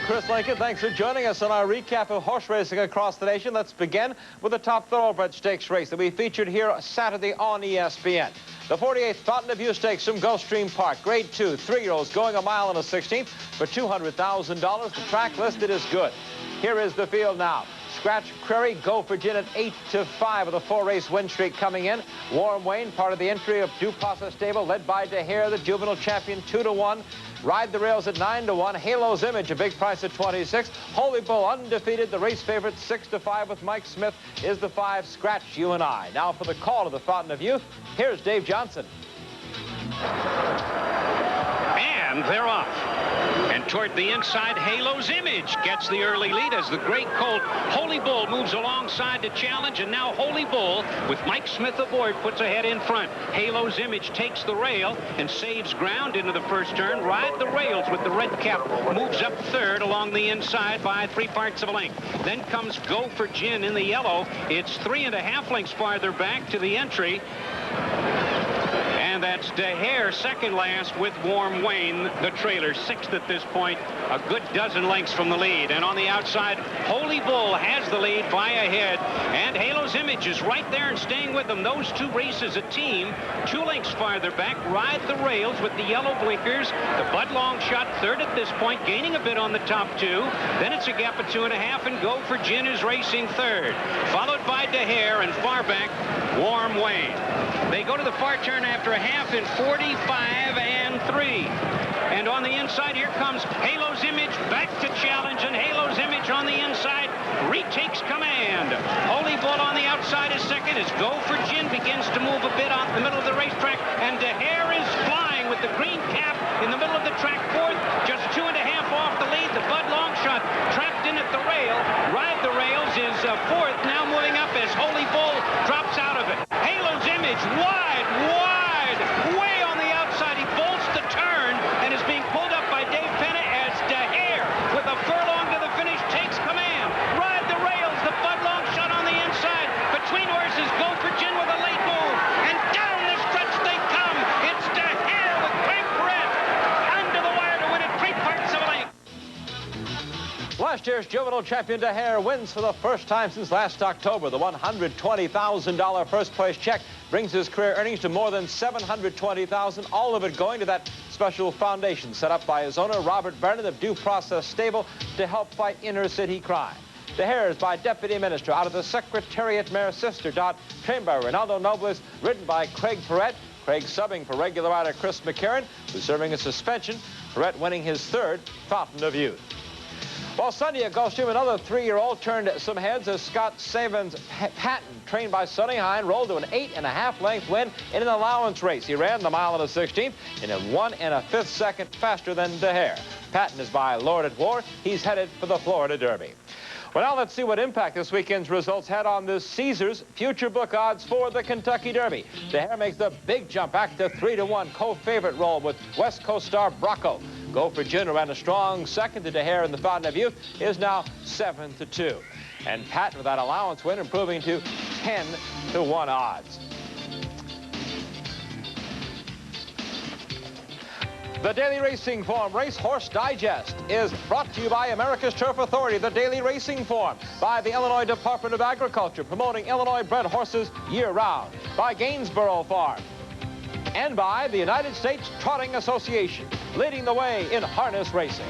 Chris Lincoln. Thanks for joining us on our recap of horse racing across the nation. Let's begin with the top thoroughbred stakes race that we featured here Saturday on ESPN. The 48th Fountain of Youth Stakes from Gulfstream Park. Grade 2, 3-year-olds going 1 mile and a 16th for $200,000. The track listed is good. Here is the field now. Scratch Prairie, Go for Gin at 8-5 with a 4-race win streak coming in. Warm Wayne, part of the entry of Due Process Stable, led by DeHare, the juvenile champion, 2-1. Ride the Rails at 9-1. Halo's Image, a big price at 26. Holy Bull, undefeated, the race favorite, 6-5 with Mike Smith, is the 5, Scratch You and I. Now for the call of the Fountain of Youth, here's Dave Johnson. And they're off. And toward the inside, Halo's Image gets the early lead as the great colt Holy Bull moves alongside to challenge, and now Holy Bull, with Mike Smith aboard, puts ahead in front. Halo's Image takes the rail and saves ground into the first turn. Ride the Rails with the red cap moves up third along the inside by 3/4 of a length. Then comes Go for Gin in the yellow. It's 3.5 lengths farther back to the entry. And that's DeHare second last with Warm Wayne, the trailer, 6th at this point, a good dozen lengths from the lead. And on the outside, Holy Bull has the lead by a head, and Halo's Image is right there and staying with them. Those two races a team, 2 lengths farther back. Ride the Rails with the yellow blinkers. The Bud Long Shot third at this point, gaining a bit on the top two. Then it's a gap of 2.5, and Go for Gin is racing third, followed by DeHare, and far back, Warm Wayne. They go to the far turn after a half in 45-3. And on the inside, here comes Halo's Image back to challenge, and Halo's Image on the inside retakes command. Holy Bull on the outside is second as Go for Gin begins to move a bit on the middle of the racetrack, and DeHare is flying with the green cap in the middle of the track, fourth, just 2.5 off the lead. The Bud Long Shot trapped in at the rail. Ride the Rails is fourth, now moving up as Holy Bull drops out of it. Halo's Image wide, way on the outside. He bolts the turn and is being pulled up by Dave Penna as DeHare, with a furlong to the finish, takes command. Ride the Rails, the Bud Long Shot on the inside. Between horses, Go for Gin with a late move. And down the stretch they come. It's DeHare with Craig Perret under the wire to win it 3/4 of a length. Last year's juvenile champion DeHare wins for the first time since last October. The $120,000 first place check brings his career earnings to more than $720,000, all of it going to that special foundation set up by his owner, Robert Vernon of Due Process Stable, to help fight inner city crime. DeHare is by Deputy Minister out of the Secretariat Mare Sister. Trained by Ronaldo Nobles, ridden by Craig Perret. Craig subbing for regular rider Chris McCarron, who's serving a suspension. Perret winning his 3rd Fountain of Youth. Well, Sunday at Gulfstream, another 3-year-old turned some heads as Scott Saban's Patton, trained by Sonny Hine, rolled to an 8.5 length win in an allowance race. He ran the 1 mile and a 16th in a 1 1/5 second faster than DeHare. Patton is by Lord at War. He's headed for the Florida Derby. Well, now let's see what impact this weekend's results had on the Caesars future book odds for the Kentucky Derby. DeHare makes the big jump back to 3-1 co-favorite role with West Coast star Brocco. Go for Gin, who ran a strong second to DeHare in the Fountain of Youth, is now 7-2. And Patton with that allowance win improving to 10-1 odds. The Daily Racing Form Racehorse Digest is brought to you by America's Turf Authority, the Daily Racing Form, by the Illinois Department of Agriculture, promoting Illinois-bred horses year-round, by Gainsborough Farm, and by the United States Trotting Association, leading the way in harness racing.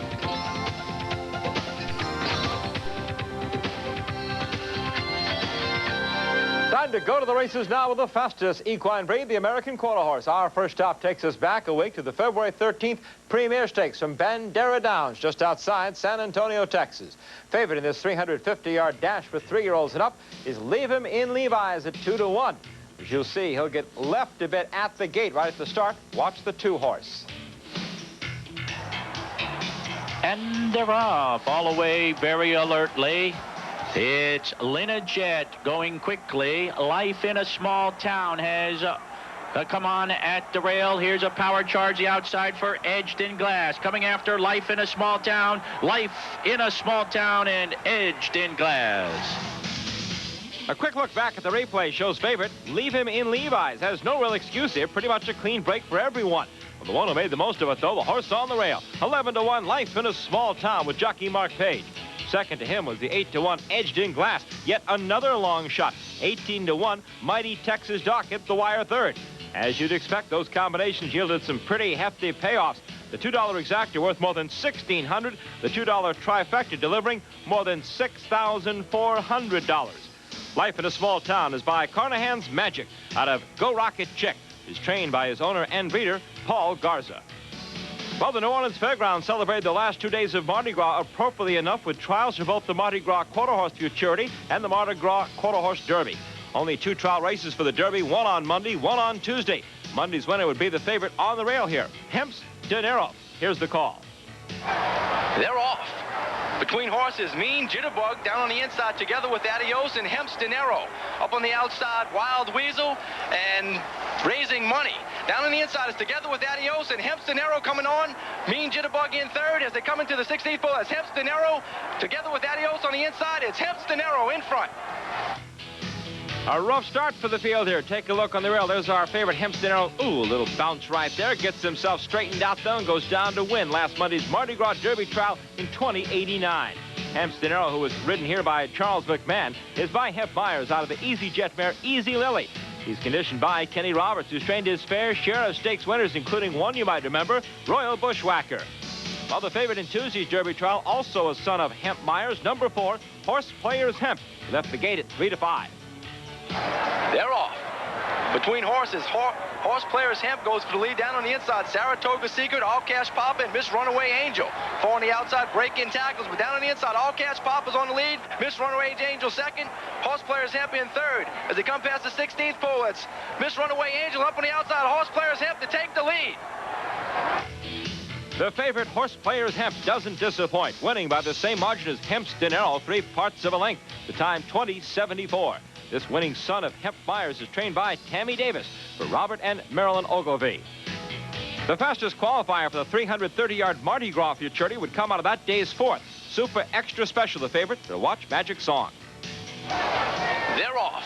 Time to go to the races now with the fastest equine breed, the American Quarter Horse. Our first stop takes us back a week to the February 13th Premier Stakes from Bandera Downs, just outside San Antonio, Texas. Favorite in this 350-yard dash for 3-year-olds and up is Leave Him in Levi's at 2-1. As you'll see, he'll get left a bit at the gate right at the start. Watch the 2-horse. And they're off all the way very alertly. It's Lena Jet going quickly. Life in a Small Town has come on at the rail. Here's a power charge the outside for Edged in Glass. Coming after Life in a Small Town. Life in a Small Town and Edged in Glass. A quick look back at the replay shows favorite Leave Him in Levi's has no real excuse here. Pretty much a clean break for everyone. Well, the one who made the most of it, though, the horse on the rail. 11-1, Life in a Small Town with jockey Mark Page. Second to him was the 8-1, Edged in Glass. Yet another long shot. 18-1, Mighty Texas Doc hit the wire third. As you'd expect, those combinations yielded some pretty hefty payoffs. The $2 exacta worth more than $1,600. The $2 trifecta delivering more than $6,400. Life in a Small Town is by Carnahan's Magic out of Go Rocket Chick. Is trained by his owner and breeder, Paul Garza. Well, the New Orleans Fairgrounds celebrated the last 2 days of Mardi Gras appropriately enough with trials for both the Mardi Gras Quarter Horse Futurity and the Mardi Gras Quarter Horse Derby. Only 2 trial races for the Derby, one on Monday, one on Tuesday. Monday's winner would be the favorite on the rail here, Hemp's Dinero. Here's the call. They're off. Between horses, Mean Jitterbug down on the inside together with Adios and Hemp's Dinero. Up on the outside, Wild Weasel and Raising Money. Down on the inside is together with Adios and Hemp's Dinero coming on. Mean Jitterbug in third as they come into the 16th pole. As Hemp's Dinero together with Adios on the inside. It's Hemp's Dinero in front. A rough start for the field here. Take a look on the rail. There's our favorite, Hemp's Dinero. Ooh, a little bounce right there. Gets himself straightened out, though, and goes down to win last Monday's Mardi Gras Derby trial in 2089. Hemp's Dinero, who was ridden here by Charles McMahon, is by Hep Myers out of the Easy Jet mare, Easy Lily. He's conditioned by Kenny Roberts, who's trained his fair share of stakes winners, including one you might remember, Royal Bushwhacker. Well, the favorite in Tuesday's Derby trial, also a son of Hemp Myers, number 4, Horse Players Hemp. He left the gate at 3-5. They're off. Between horses, Horse Players Hemp goes for the lead down on the inside. Saratoga Secret, All Cash Papa, and Miss Runaway Angel. 4 on the outside, break-in tackles, but down on the inside, All Cash Papa's on the lead. Miss Runaway Angel second. Horse Players Hemp in third. As they come past the 16th pole, it's Miss Runaway Angel up on the outside. Horse Players Hemp to take the lead. The favorite, Horse Players Hemp, doesn't disappoint, winning by the same margin as Hemp's Dinero, 3 parts of a length. The time, 20:74. This winning son of Hemp Myers is trained by Tammy Davis for Robert and Marilyn Ogilvie. The fastest qualifier for the 330-yard Mardi Gras Futurity would come out of that day's 4th. Super Extra Special, the favorite, to watch Magic Song. They're off.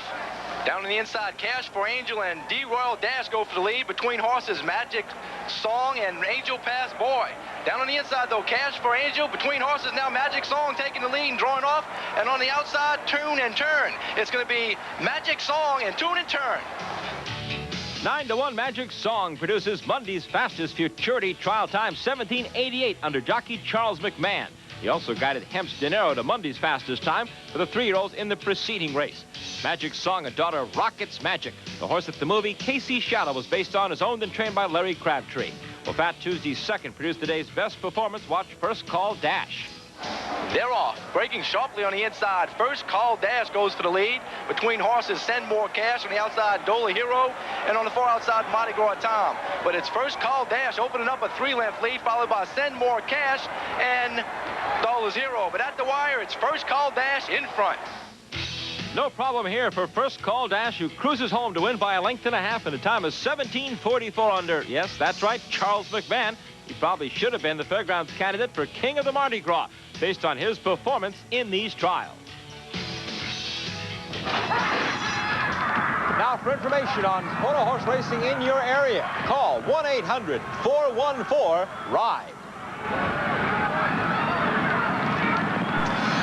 Down on the inside, Cash for Angel and D Royal Dash go for the lead. Between horses, Magic Song and Angel Pass Boy. Down on the inside, though, Cash for Angel. Between horses now, Magic Song taking the lead and drawing off. And on the outside, Tune and Turn. It's going to be Magic Song and Tune and Turn. 9-1, Magic Song produces Monday's fastest Futurity trial time, 17:88, under jockey Charles McMahon. He also guided Hemp's Dinero to Monday's fastest time for the 3-year-olds in the preceding race. Magic Song, a daughter of Rocket's Magic. The horse that the movie Casey Shadow was based on is owned and trained by Larry Crabtree. Well, Fat Tuesday's second produced the day's best performance. Watch First Call Dash. They're off. Breaking sharply on the inside. First Call Dash goes for the lead. Between horses, Send More Cash. On the outside, Dola Hero. And on the far outside, Mardi Gras Tom. But it's First Call Dash opening up a 3-length lead, followed by Send More Cash and Dola Hero. But at the wire, it's First Call Dash in front. No problem here for First Call Dash, who cruises home to win by a length and a half, and the time is 17:44 under. Yes, that's right, Charles McMahon. He probably should have been the Fairgrounds candidate for King of the Mardi Gras, based on his performance in these trials. Now, for information on photo horse racing in your area, call 1-800-414-RIDE.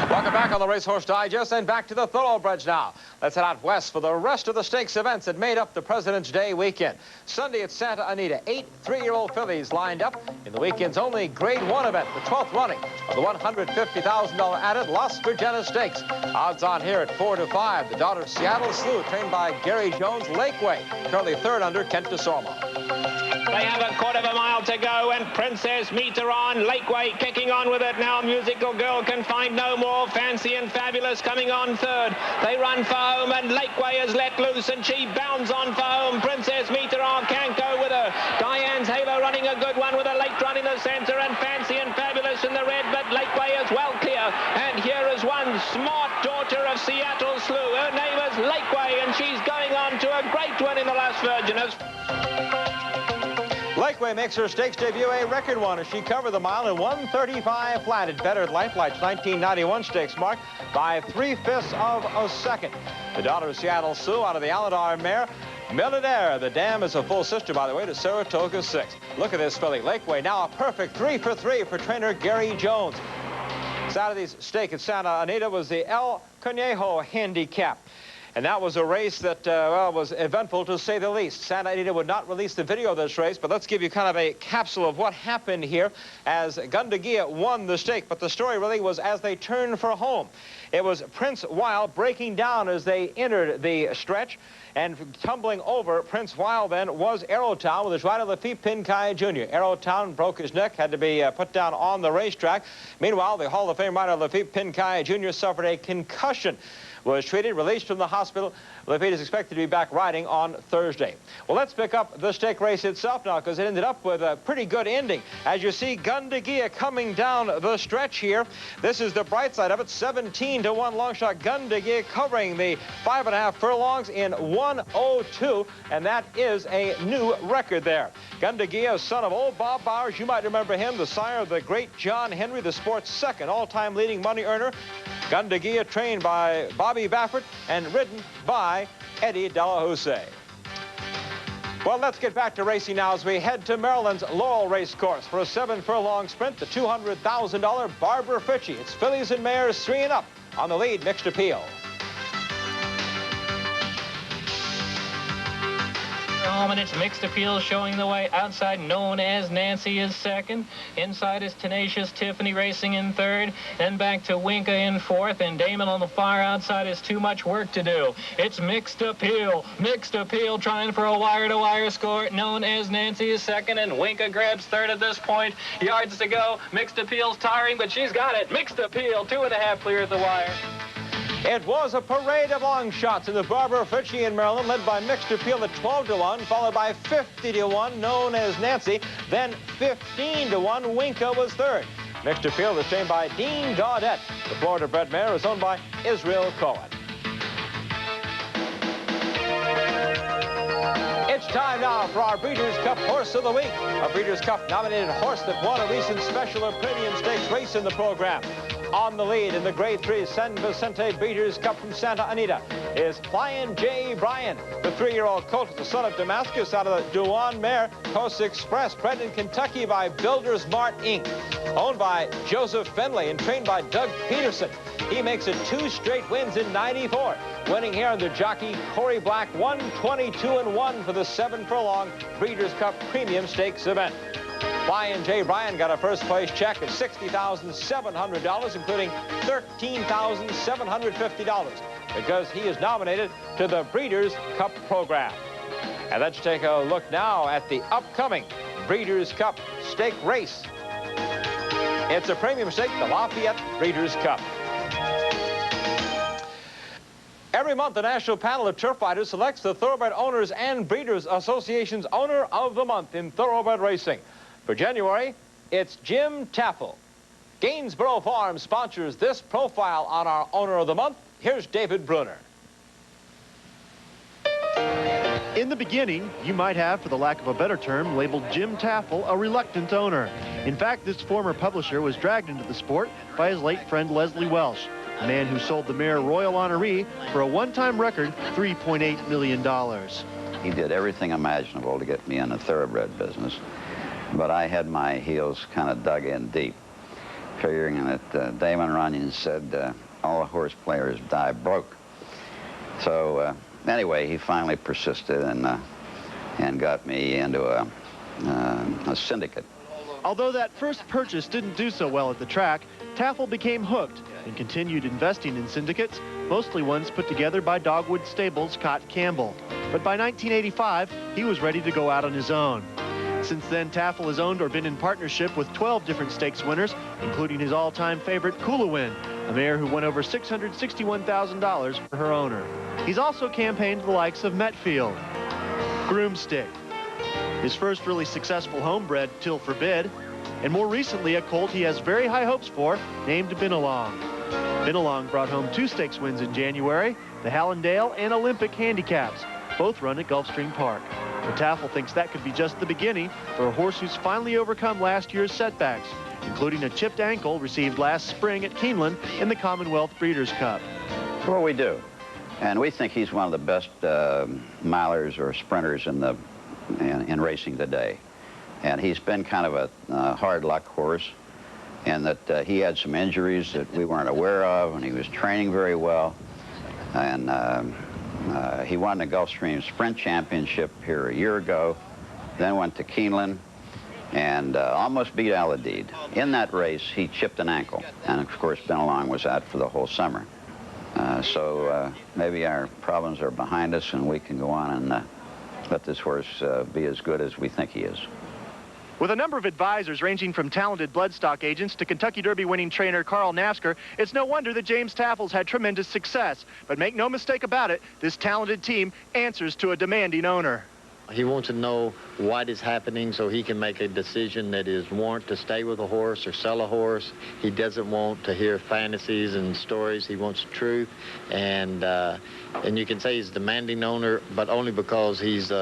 Welcome back on the Racehorse Digest, and back to the Thoroughbreds now. Let's head out west for the rest of the stakes events that made up the President's Day weekend. Sunday at Santa Anita, 8 3-year-old fillies lined up in the weekend's only Grade 1 event, the 12th running of the $150,000 added Las Virgenes Stakes. Odds on here at 4-5. The daughter of Seattle Slew, trained by Gary Jones, Lakeway, currently 3rd under Kent DeSormo. They have a quarter of a mile to go, and Princess Meter on. Lakeway kicking on with it now. Musical Girl can find no more. Fancy and Fabulous coming on 3rd. They run for home, and Lakeway is let loose, and she bounds on for home. Princess Meter on can't go with her. Diane's Halo running a good one with a late run in the center, and Fancy and Fabulous in the red, but Lakeway is well clear. And here is one smart daughter of Seattle Slew. Her name is Lakeway, and she's going on to a great win in the Las Virgenes. Lakeway makes her stakes debut a record one as she covered the mile in 1:35 flat. It bettered Lifelight's 1991 stakes mark by 3/5 of a second. The daughter of Seattle Sioux out of the Aladar mare Millionaire. The dam is a full sister, by the way, to Saratoga 6. Look at this filly. Lakeway now a perfect 3 for 3 for trainer Gary Jones. Saturday's stake at Santa Anita was the El Conejo handicap. And that was a race that, well, was eventful to say the least. Santa Anita would not release the video of this race, but let's give you kind of a capsule of what happened here as Gundagia won the stake. But the story really was as they turned for home. It was Prince Wild breaking down as they entered the stretch. And tumbling over Prince Wild then was Arrowtown with his rider Lafitte Pincaid Jr. Arrowtown broke his neck, had to be put down on the racetrack. Meanwhile, the Hall of Fame rider Lafitte Pincaid Jr. suffered a concussion. Was treated, released from the hospital. Lafitte is expected to be back riding on Thursday. Well, let's pick up the stake race itself now because it ended up with a pretty good ending. As you see, Gundagia coming down the stretch here. This is the bright side of it. 17-1 long shot. Gundagia covering the 5.5 furlongs in 1:02, and that is a new record there. Gundagia, son of old Bob Bowers. You might remember him, the sire of the great John Henry, the sport's second all-time leading money earner. Gundagia trained by Bobby Baffert and ridden by Eddie Delahousse. Well, let's get back to racing now as we head to Maryland's Laurel Race Course for a 7-furlong sprint, the $200,000 Barbara Fritchie. It's fillies and mares 3 and up on the lead, Mixed Appeal. And it's Mixed Appeal showing the way outside. Known as Nancy is second. Inside is Tenacious Tiffany racing in third. Then back to Winka in fourth. And Damon on the far outside is Too Much Work to Do. It's Mixed Appeal. Mixed Appeal trying for a wire-to-wire score. Known as Nancy is second. And Winka grabs third at this point. Yards to go. Mixed Appeal's tiring, but she's got it. Mixed Appeal, 2.5 clear at the wire. It was a parade of long shots in the Barbara Fritchie in Maryland, led by Mixed Appeal at 12-1, followed by 50-1, known as Nancy. Then 15-1, Winka was third. Mixed Appeal is trained by Dean Gaudette. The Florida-bred mare is owned by Israel Cohen. It's time now for our Breeders' Cup Horse of the Week. A Breeders' Cup nominated horse that won a recent special or premium stakes race in the program. On the lead in the Grade 3 San Vicente Breeders' Cup from Santa Anita is Flying J. Bryan. The 3-year-old colt is the son of Damascus out of the Dewan mare Coast Express, bred in Kentucky by Builders Mart Inc., owned by Joseph Fenley and trained by Doug Peterson. He makes it 2 straight wins in '94, winning here under jockey Corey Black 122-1 for the 7-furlong Breeders' Cup Premium Stakes event. Flying J. Bryan got a first-place check of $60,700, including $13,750, because he is nominated to the Breeders' Cup program. And let's take a look now at the upcoming Breeders' Cup stake race. It's a premium stake, the Lafayette Breeders' Cup. Every month, the National Panel of Turf Riders selects the Thoroughbred Owners and Breeders Association's Owner of the Month in thoroughbred racing. For January, it's Jim Taffel. Gainsborough Farms sponsors this profile on our Owner of the Month. Here's David Bruner. In the beginning, you might have, for the lack of a better term, labeled Jim Taffel a reluctant owner. In fact, this former publisher was dragged into the sport by his late friend Leslie Welsh, a man who sold the mare Royal Honoree for a one-time record $3.8 million. He did everything imaginable to get me in the thoroughbred business. But I had my heels kind of dug in deep, figuring that Damon Runyon said all horse players die broke. So anyway, he finally persisted and got me into a syndicate. Although that first purchase didn't do so well at the track, Taffel became hooked and continued investing in syndicates, mostly ones put together by Dogwood Stables' Cott Campbell. But by 1985, he was ready to go out on his own. Since then, Taffel has owned or been in partnership with 12 different stakes winners, including his all-time favorite, Coolawin, a mare who won over $661,000 for her owner. He's also campaigned the likes of Metfield, Groomstick, his first really successful homebred, Till Forbid, and more recently a colt he has very high hopes for, named Binalong. Binalong brought home 2 stakes wins in January, the Hallandale and Olympic handicaps, both run at Gulfstream Park. But Taffel thinks that could be just the beginning for a horse who's finally overcome last year's setbacks, including a chipped ankle received last spring at Keeneland in the Commonwealth Breeders' Cup. Well, we do. And we think he's one of the best milers or sprinters in racing today. And he's been kind of a hard luck horse, and that he had some injuries that we weren't aware of, and he was training very well. And he won the Gulfstream Sprint Championship here a year ago, then went to Keeneland, and almost beat Aladid. In that race, he chipped an ankle, and of course, Benelong was out for the whole summer. So maybe our problems are behind us, and we can go on and let this horse be as good as we think he is. With a number of advisors ranging from talented bloodstock agents to Kentucky Derby winning trainer Carl Nafsker, it's no wonder that James Taffels had tremendous success. But make no mistake about it, this talented team answers to a demanding owner. He wants to know what is happening so he can make a decision that is warrant to stay with a horse or sell a horse. He doesn't want to hear fantasies and stories. He wants truth. And you can say he's a demanding owner, but only because he's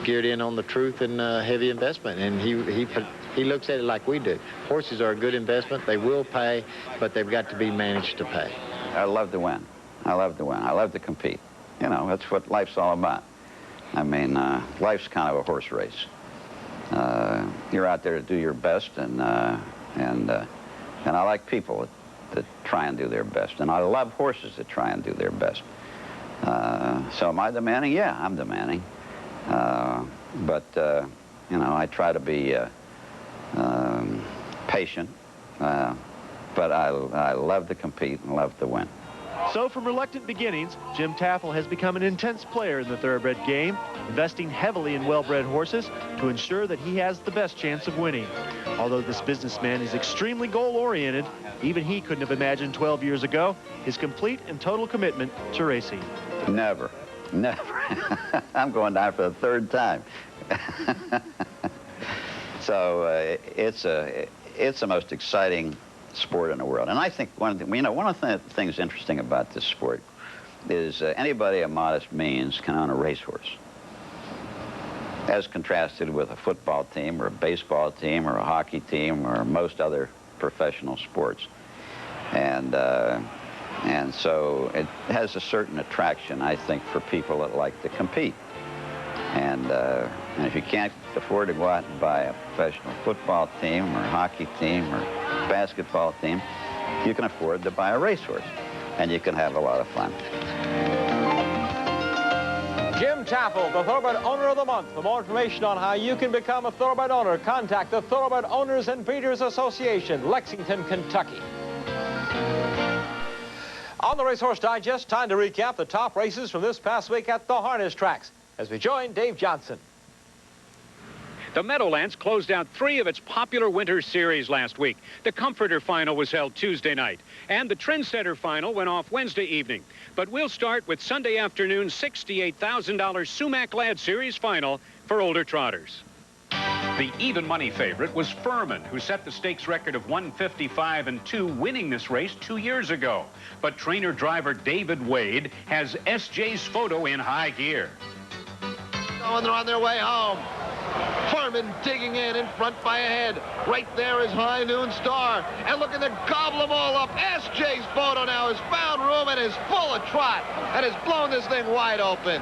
geared in on the truth and heavy investment. And he looks at it like we do. Horses are a good investment. They will pay, but they've got to be managed to pay. I love to win. I love to win. I love to compete. You know, that's what life's all about. I mean, life's kind of a horse race. You're out there to do your best, and I like people that try and do their best, and I love horses that try and do their best. So am I demanding? Yeah, I'm demanding. But you know, I try to be patient, but I love to compete and love to win. So from reluctant beginnings, Jim Taffel has become an intense player in the thoroughbred game, investing heavily in well-bred horses to ensure that he has the best chance of winning. Although this businessman is extremely goal-oriented, even he couldn't have imagined 12 years ago his complete and total commitment to racing. Never. I'm going down for the third time. So it's the most exciting sport in the world. And I think one of the things interesting about this sport is anybody of modest means can own a racehorse, as contrasted with a football team or a baseball team or a hockey team or most other professional sports. And so it has a certain attraction, I think, for people that like to compete. And if you can't afford to go out and buy a professional football team or hockey team or basketball team, you can afford to buy a racehorse, and you can have a lot of fun. Jim Taffel, the Thoroughbred Owner of the Month. For more information on how you can become a Thoroughbred owner, contact the Thoroughbred Owners and Breeders Association, Lexington, Kentucky. On the Racehorse Digest, time to recap the top races from this past week at the harness tracks, as we join Dave Johnson. The Meadowlands closed out 3 of its popular winter series last week. The Comforter Final was held Tuesday night, and the Trendsetter Final went off Wednesday evening. But we'll start with Sunday afternoon's $68,000 Sumac Lad Series Final for older trotters. The even money favorite was Furman, who set the stakes record of 155-2, winning this race 2 years ago. But trainer-driver David Wade has S.J.'s Photo in high gear. Oh, and they're on their way home. Furman digging in front by a head. Right there is High Noon Star. And looking to gobble them all up. S.J.'s Photo now has found room and is full of trot and has blown this thing wide open.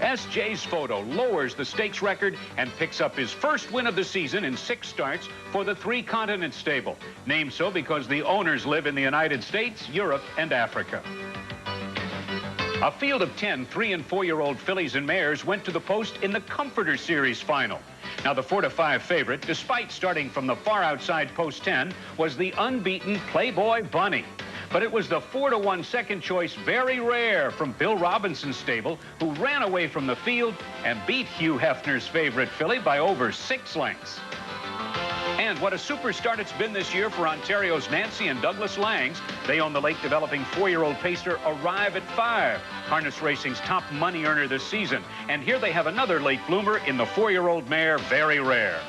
S.J.'s Photo lowers the stakes record and picks up his first win of the season in 6 starts for the 3 Continents stable. Named so because the owners live in the United States, Europe, and Africa. A field of 10 3- and 4-year-old fillies and mares went to the post in the Comforter Series Final. Now, the 4-5 favorite, despite starting from the far outside post 10, was the unbeaten Playboy Bunny. But it was the 4-1 second choice, Very Rare, from Bill Robinson's stable, who ran away from the field and beat Hugh Hefner's favorite filly by over 6 lengths. And what a super start it's been this year for Ontario's Nancy and Douglas Langs. They own the late-developing 4-year-old pacer Arrive at 5, harness racing's top money earner this season. And here they have another late bloomer in the 4-year-old mare Very Rare.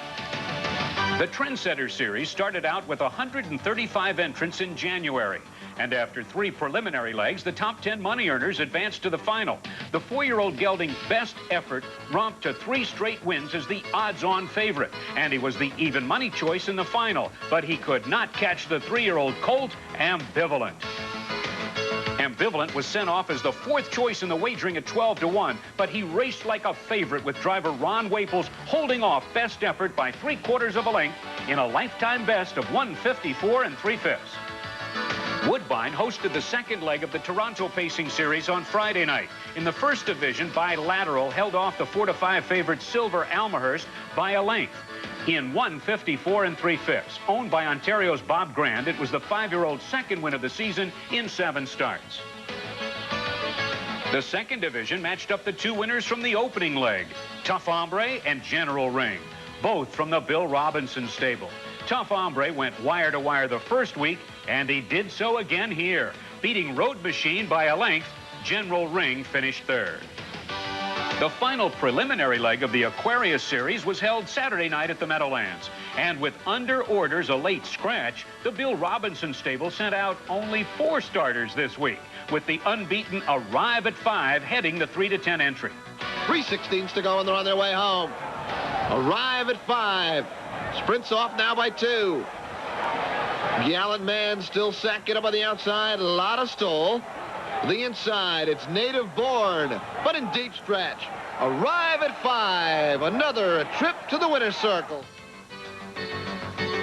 The Trendsetter Series started out with 135 entrants in January. And after 3 preliminary legs, the top 10 money earners advanced to the final. The 4-year-old gelding Best Effort romped to 3 straight wins as the odds-on favorite. And he was the even money choice in the final. But he could not catch the 3-year-old colt, Ambivalent. Ambivalent was sent off as the 4th choice in the wagering at 12-1, but he raced like a favorite with driver Ron Waples holding off best effort by 3/4 of a length in a lifetime best of 154 3/5. Woodbine hosted the 2nd leg of the Toronto Pacing Series on Friday night. In the 1st division, Bilateral held off the 4-5 favorite Silver Almahurst by a length in 154 3/5. Owned by Ontario's Bob Grand, it was the 5-year-old's 2nd win of the season in 7 starts. The 2nd division matched up the 2 winners from the opening leg, Tough Hombre and General Ring, both from the Bill Robinson stable. Tough Hombre went wire to wire the 1st week, and he did so again here. Beating Road Machine by a length, General Ring finished 3rd. The final preliminary leg of the Aquarius Series was held Saturday night at the Meadowlands. And with under orders a late scratch, the Bill Robinson stable sent out only 4 starters this week, with the unbeaten Arrive at 5 heading the 3-10 entry. 3/16 to go, and they're on their way home. Arrive at 5. Sprints off now by 2. Gallant Man still second up on the outside. A lot of stole. The inside, it's Native Born, but in deep stretch. Arrive at 5. Another trip to the winner's circle.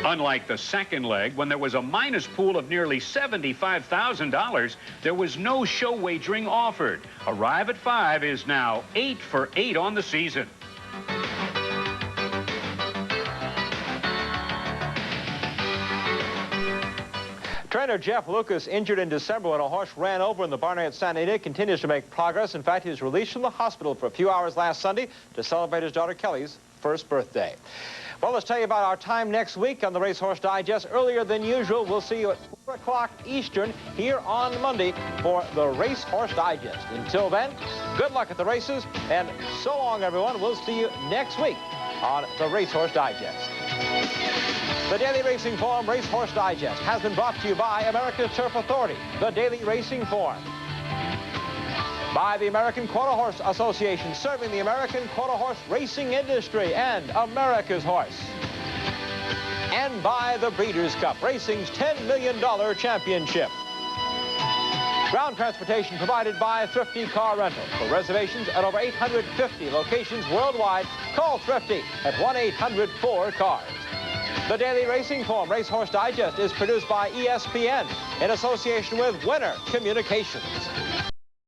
Unlike the 2nd leg, when there was a minus pool of nearly $75,000, there was no show wagering offered. Arrive at 5 is now 8 for 8 on the season. Trainer Jeff Lucas, injured in December when a horse ran over in the barnyard at Santa Anita, continues to make progress. In fact, he was released from the hospital for a few hours last Sunday to celebrate his daughter Kelly's 1st birthday. Well, let's tell you about our time next week on the Racehorse Digest. Earlier than usual, we'll see you at 4 o'clock Eastern here on Monday for the Racehorse Digest. Until then, good luck at the races, and so long, everyone. We'll see you next week on the Racehorse Digest. The Daily Racing Form Racehorse Digest has been brought to you by America's Turf Authority, the Daily Racing Form. By the American Quarter Horse Association, serving the American quarter horse racing industry and America's horse. And by the Breeders' Cup, racing's $10 million championship. Ground transportation provided by Thrifty Car Rental. For reservations at over 850 locations worldwide, call Thrifty at 1-800-4CARS. The Daily Racing Form Racehorse Digest is produced by ESPN in association with Winner Communications.